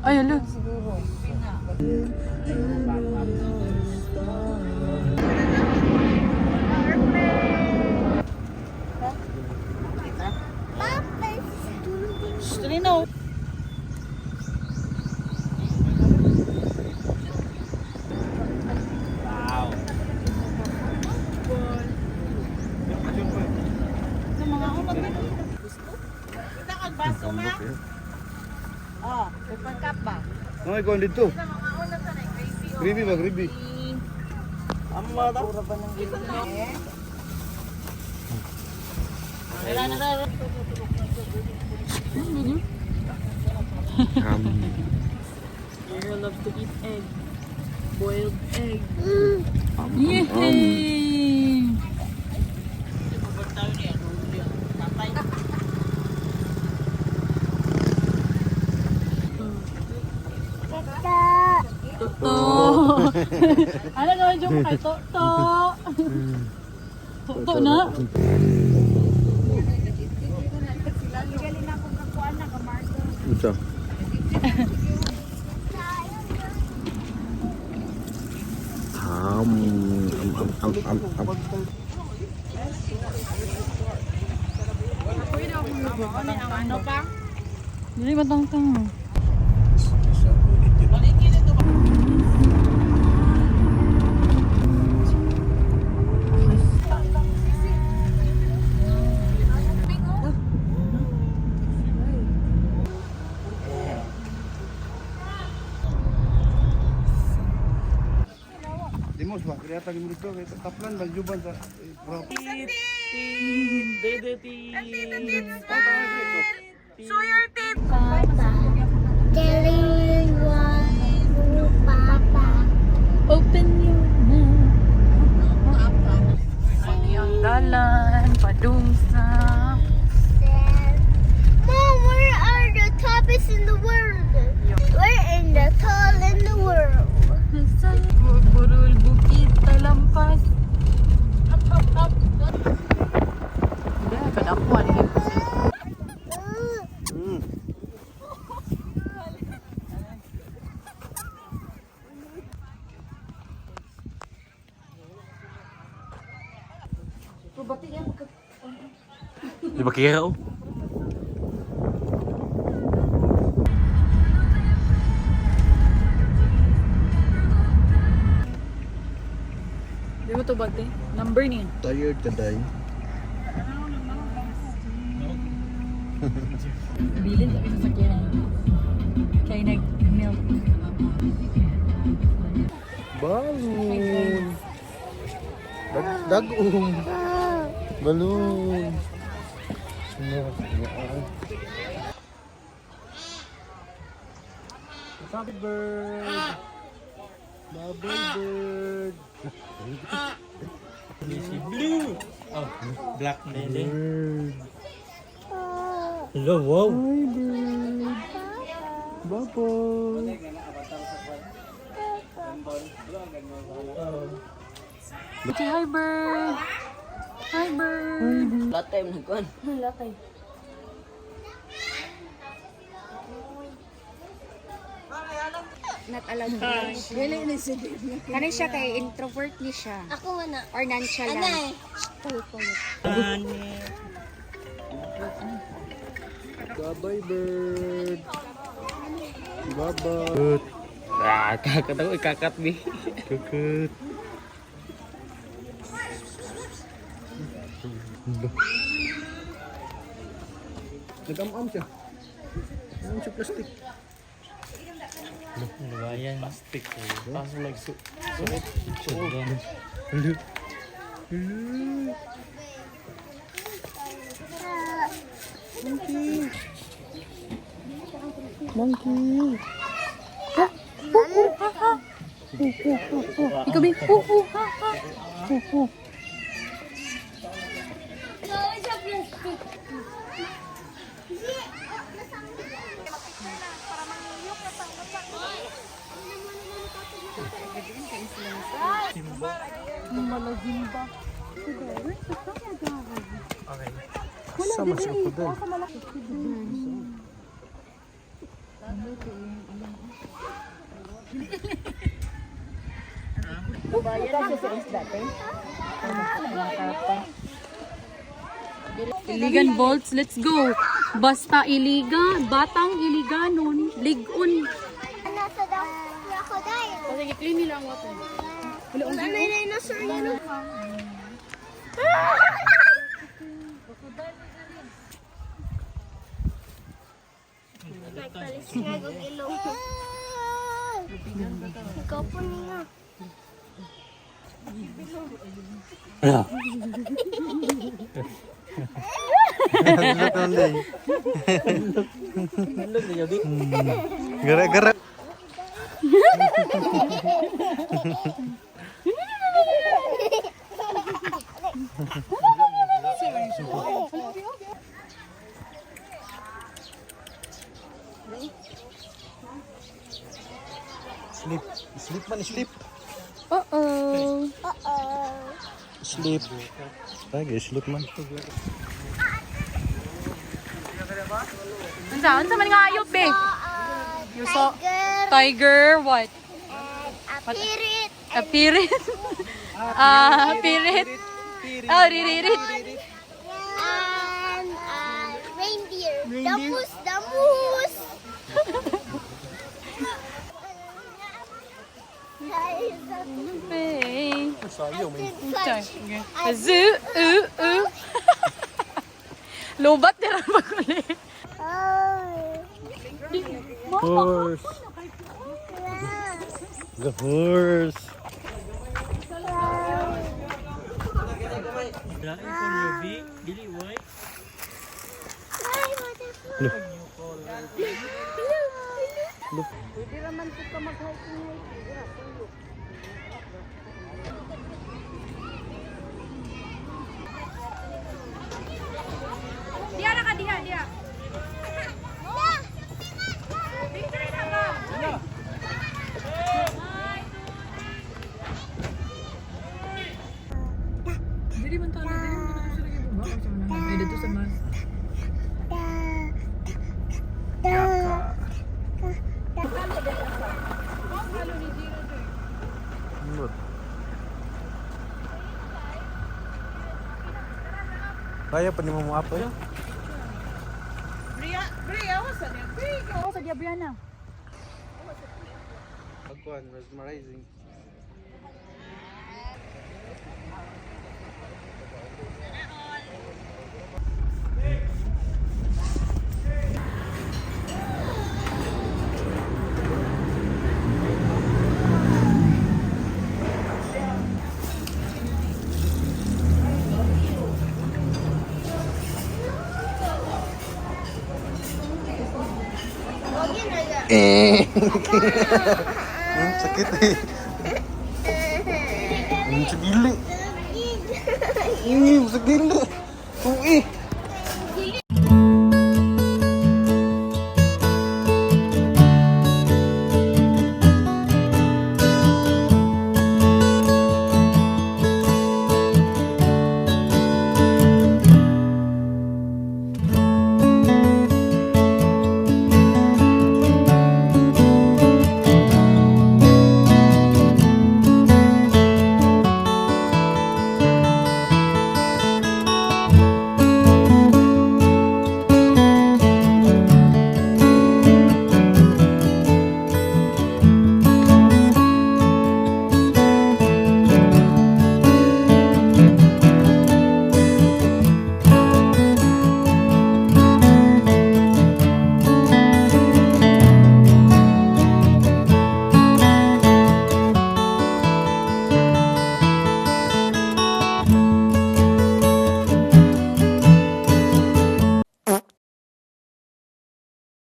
Ay, alo. Siguro. Dali na. Baso ma? Oh, paper cup ba? Mga ikaw dito. Gravy ba, gravy? Amma daw. Pura ba ng gilid eh? Wala na daw. Girl loves to eat egg. Boiled egg. Yay! Toto. Ano naman yung kay Toto? Toto na. Ito. Ano pa? Dili matangtang. Dimos ba? Kaya tagi mo dito. Taplan, magjuban sa... Show your teeth! Papa, telling one to Papa. Open your mouth. Mali ang dalan, padungsa. Mom, where are the topics in the world? We're in the tall in the world. Burul bukit talampas. Up, up, up. Hindi, kadakuan. Di ba kira oh? Di mo to bate? Number niya. Tired ka, day. Bilin sa sasakyan. Kaya nag-milk. Balloon. Dagong. Balloon. Happy bird. Bubble bird. Blue! Oh, black lele. Bird. Hello, wow! Hi bird. Bubble. Hi, bird! Hi, bird! Latay mo nagkuhan. Latay. Not allowed to touch. Kani siya kay introvert ni siya. Ako na. Or nonchalant. Anay. Bye-bye bird. Bye-bye. Ah, kakat ako, ikakat bi. Kakut. Nag-am-am siya. Ano siya plastic? Ano ba yan? Stick ko. Kaso sulit. Sulit. Hello. Hello. Monkey. Ikaw, Bi. Malagimba. Okay. Sama siya ko doon. Iligan bolts, let's go. Basta iliga, batang iliganon, ligon. Nasa the crocodile. Sige, clean nila ang water. Ano yung dinosaur yun? Nagpalis nga kong ilong. Ikaw po niya. Gara-gara. Sleep. Sleep man, sleep. Uh-oh. Sleep. Lagi, sleep man. Unsa man nga ayop, be? You saw Tiger tiger, what? and a pirate A pirit? Pirit? Oh, riririt. and a reindeer. The moose, the moose. Hey. Sayo, may Zoo, Lobat na rin maguli. Horse. The horse. Diya na ka, diya. Dili man to na din mo na sila gyud ba sa man. Ay dito sa mas. Kaya pa ni mo apoy. Oh, sa Diabriana. Pagkuan, mesmerizing. Sakit eh. Sa gili. Sakit gili.